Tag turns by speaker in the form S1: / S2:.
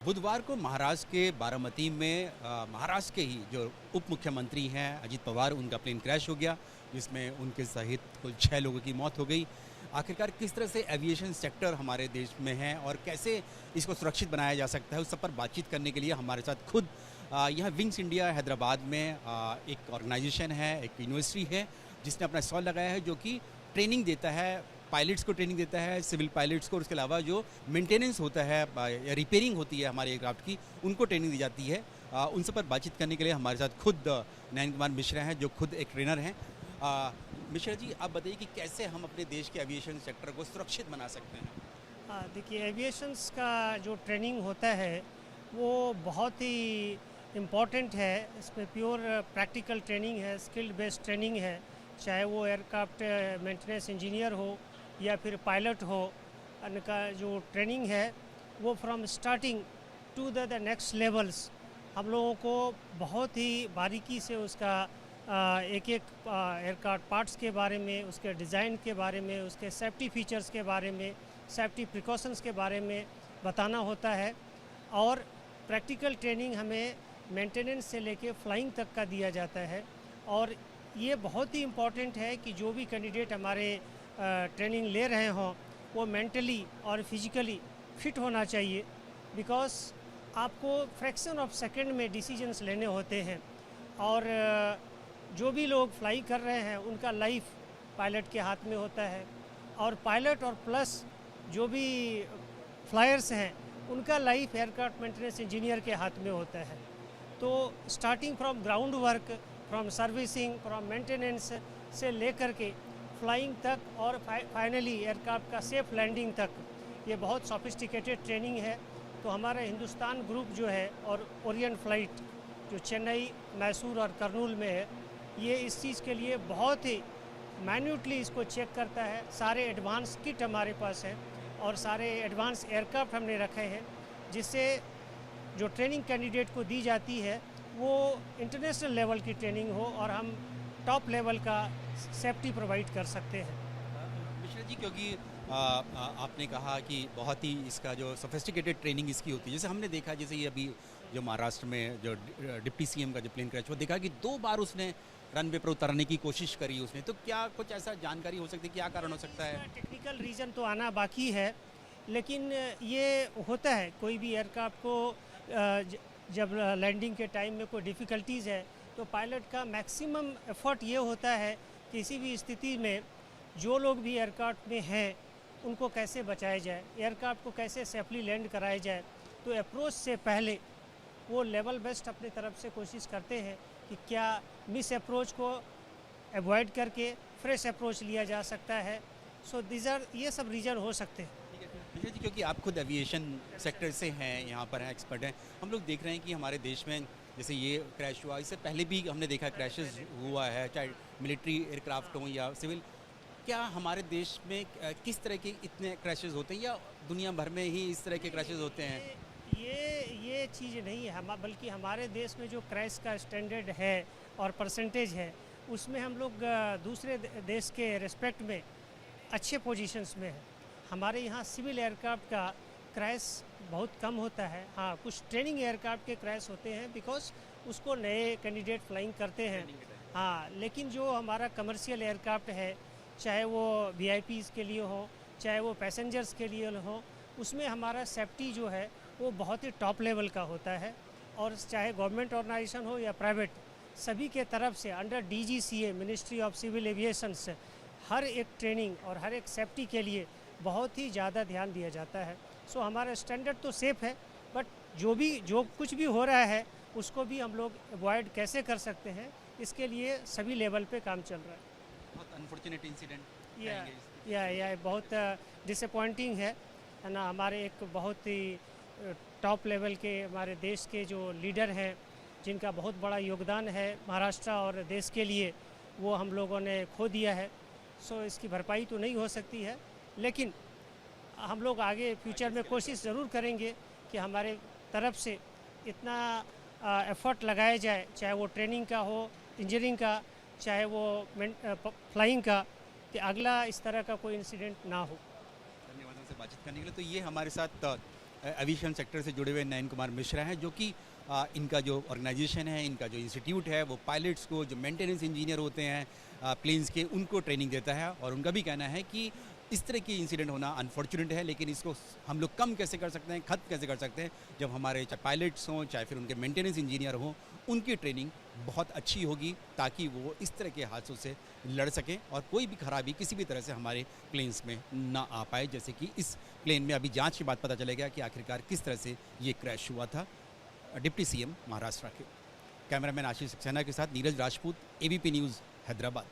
S1: बुधवार को महाराष्ट्र के बारामती में महाराष्ट्र के ही जो उप मुख्यमंत्री हैं अजित पवार, उनका प्लेन क्रैश हो गया जिसमें उनके सहित कुल 6 लोगों की मौत हो गई। आखिरकार किस तरह से एविएशन सेक्टर हमारे देश में है और कैसे इसको सुरक्षित बनाया जा सकता है, उस सब पर बातचीत करने के लिए हमारे साथ खुद यहाँ विंग्स इंडिया हैदराबाद में एक ऑर्गेनाइजेशन है, एक यूनिवर्सिटी है जिसने अपना स्टॉल लगाया है, जो कि ट्रेनिंग देता है, पायलट्स को ट्रेनिंग देता है, सिविल पायलट्स को। उसके अलावा जो मेंटेनेंस होता है या रिपेयरिंग होती है हमारे एयरक्राफ्ट की, उनको ट्रेनिंग दी जाती है। उन सब पर बातचीत करने के लिए हमारे साथ खुद नयन कुमार मिश्रा हैं, जो खुद एक ट्रेनर हैं। मिश्रा जी, आप बताइए कि कैसे हम अपने देश के एविएशन सेक्टर को सुरक्षित बना सकते हैं।
S2: देखिए, एविएशंस का जो ट्रेनिंग होता है वो बहुत ही इम्पॉर्टेंट है। इसमें प्योर प्रैक्टिकल ट्रेनिंग है, स्किल्ड बेस्ड ट्रेनिंग है। चाहे वो एयरक्राफ्ट मेंटेनेंस इंजीनियर हो या फिर पायलट हो, उनका जो ट्रेनिंग है वो from starting to the next levels हम लोगों को बहुत ही बारीकी से उसका एक एक एयरक्राफ्ट पार्ट्स के बारे में, उसके डिज़ाइन के बारे में, उसके सेफ्टी फीचर्स के बारे में, सेफ्टी प्रिकॉशंस के बारे में बताना होता है। और प्रैक्टिकल ट्रेनिंग हमें मेंटेनेंस से लेके फ्लाइंग तक का दिया जाता है। और ये बहुत ही इम्पॉर्टेंट है कि जो भी कैंडिडेट हमारे ट्रेनिंग ले रहे हों वो मेंटली और फिजिकली फिट होना चाहिए, बिकॉज आपको फ्रैक्शन ऑफ सेकंड में डिसीजंस लेने होते हैं। और जो भी लोग फ्लाई कर रहे हैं उनका लाइफ पायलट के हाथ में होता है, और पायलट और प्लस जो भी फ्लायर्स हैं उनका लाइफ एयरक्राफ्ट मेंटेनेंस इंजीनियर के हाथ में होता है। तो starting from ground work, from servicing, from maintenance से लेकर के फ्लाइंग तक और फाइनली एयरक्राफ्ट का सेफ लैंडिंग तक, ये बहुत सोफिस्टिकेटेड ट्रेनिंग है। तो हमारा हिंदुस्तान ग्रुप जो है और ओरिएंट फ्लाइट जो चेन्नई, मैसूर और करनूल में है, ये इस चीज़ के लिए बहुत ही मैन्यूटली इसको चेक करता है। सारे एडवांस किट हमारे पास है और सारे एडवांस एयरक्राफ्ट हमने रखे हैं, जिससे जो ट्रेनिंग कैंडिडेट को दी जाती है वो इंटरनेशनल लेवल की ट्रेनिंग हो और हम टॉप लेवल का सेफ्टी प्रोवाइड कर सकते हैं।
S1: मिश्रा जी, क्योंकि आपने कहा कि बहुत ही इसका जो सोफिस्टिकेटेड ट्रेनिंग इसकी होती है, जैसे हमने देखा, जैसे ये अभी जो महाराष्ट्र में जो डिप्टी सीएम का जो प्लेन क्रैश हुआ, देखा कि 2 बार उसने रनवे पर उतरने की कोशिश करी उसने। तो क्या कुछ ऐसा जानकारी हो सकती है, क्या कारण हो सकता है?
S2: टेक्निकल रीज़न तो आना बाकी है, लेकिन ये होता है कोई भी एयरक्राफ्ट को जब लैंडिंग के टाइम में कोई डिफ़िकल्टीज़ है तो पायलट का मैक्सिमम एफर्ट ये होता है किसी भी स्थिति में जो लोग भी एयरक्राफ्ट में हैं उनको कैसे बचाया जाए, एयरक्राफ्ट को कैसे सेफली लैंड कराया जाए। तो अप्रोच से पहले वो लेवल बेस्ट अपने तरफ से कोशिश करते हैं कि क्या मिस अप्रोच को अवॉइड करके फ्रेश अप्रोच लिया जा सकता है। सो ये सब रीज़न हो सकते हैं।
S1: विजय जी, क्योंकि आप खुद एविएशन सेक्टर से हैं, यहाँ पर हैं, एक्सपर्ट हैं, हम लोग देख रहे हैं कि हमारे देश में जैसे ये क्रैश हुआ, इससे पहले भी हमने देखा क्रैशेस हुआ है, चाहे मिलिट्री एयरक्राफ्ट हों या सिविल। क्या हमारे देश में किस तरह के इतने क्रैशेस होते हैं या दुनिया भर में ही इस तरह के क्रैशेस होते हैं?
S2: ये चीज़ नहीं है, बल्कि हमारे देश में जो क्रैश का स्टैंडर्ड है और परसेंटेज है उसमें हम लोग दूसरे देश के रिस्पेक्ट में अच्छे पोजीशंस में हैं। हमारे यहाँ सिविल एयरक्राफ्ट का क्रैश बहुत कम होता है। हाँ, कुछ ट्रेनिंग एयरक्राफ्ट के क्रैश होते हैं बिकॉज उसको नए कैंडिडेट फ्लाइंग करते हैं। हाँ, लेकिन जो हमारा कमर्शियल एयरक्राफ्ट है, चाहे वो वीआईपीज़ के लिए हो, चाहे वो पैसेंजर्स के लिए हो, उसमें हमारा सेफ्टी जो है वो बहुत ही टॉप लेवल का होता है। और चाहे गवर्नमेंट ऑर्गेनाइजेशन हो या प्राइवेट, सभी के तरफ से under DGCA, ministry of civil aviation से हर एक ट्रेनिंग और हर एक सेफ्टी के लिए बहुत ही ज़्यादा ध्यान दिया जाता है। सो हमारा स्टैंडर्ड तो सेफ़ है, बट जो कुछ भी हो रहा है उसको भी हम लोग अवॉइड कैसे कर सकते हैं, इसके लिए सभी लेवल पे काम चल रहा है।
S1: बहुत अनफॉर्चुनेट इंसिडेंट
S2: या बहुत डिसअपॉइंटिंग है ना। हमारे एक बहुत ही टॉप लेवल के हमारे देश के जो लीडर हैं, जिनका बहुत बड़ा योगदान है महाराष्ट्र और देश के लिए, वो हम लोगों ने खो दिया है। सो इसकी भरपाई तो नहीं हो सकती है, लेकिन हम लोग आगे फ्यूचर में कोशिश ज़रूर करेंगे कि हमारे तरफ से इतना एफर्ट लगाया जाए, चाहे वो ट्रेनिंग का हो, इंजीनियरिंग का, चाहे वो फ्लाइंग का, कि अगला इस तरह का कोई इंसिडेंट ना हो।
S1: धन्यवाद हमसे बातचीत करने के लिए। तो ये हमारे साथ एविएशन सेक्टर से जुड़े हुए नयन कुमार मिश्रा हैं, जो कि इनका जो ऑर्गेनाइजेशन है, इनका जो इंस्टीट्यूट है, वो पायलट्स को, जो मेंटेनेंस इंजीनियर होते हैं प्लेन्स के, उनको ट्रेनिंग देता है। और उनका भी कहना है कि इस तरह की इंसिडेंट होना अनफॉर्चुनेट है, लेकिन इसको हम लोग कम कैसे कर सकते हैं, खत्म कैसे कर सकते हैं, जब हमारे चाहे पायलट्स हों, चाहे फिर उनके मेंटेनेंस इंजीनियर हों, उनकी ट्रेनिंग बहुत अच्छी होगी, ताकि वो इस तरह के हादसों से लड़ सकें और कोई भी खराबी किसी भी तरह से हमारे प्लेन्स में ना आ पाए। जैसे कि इस प्लेन में अभी जांच के बाद पता चलेगा कि आखिरकार किस तरह से ये क्रैश हुआ था। डिप्टी सीएम महाराष्ट्र के। कैमरामैन आशीष सक्सेना के साथ नीरज राजपूत, एबीपी न्यूज़, हैदराबाद।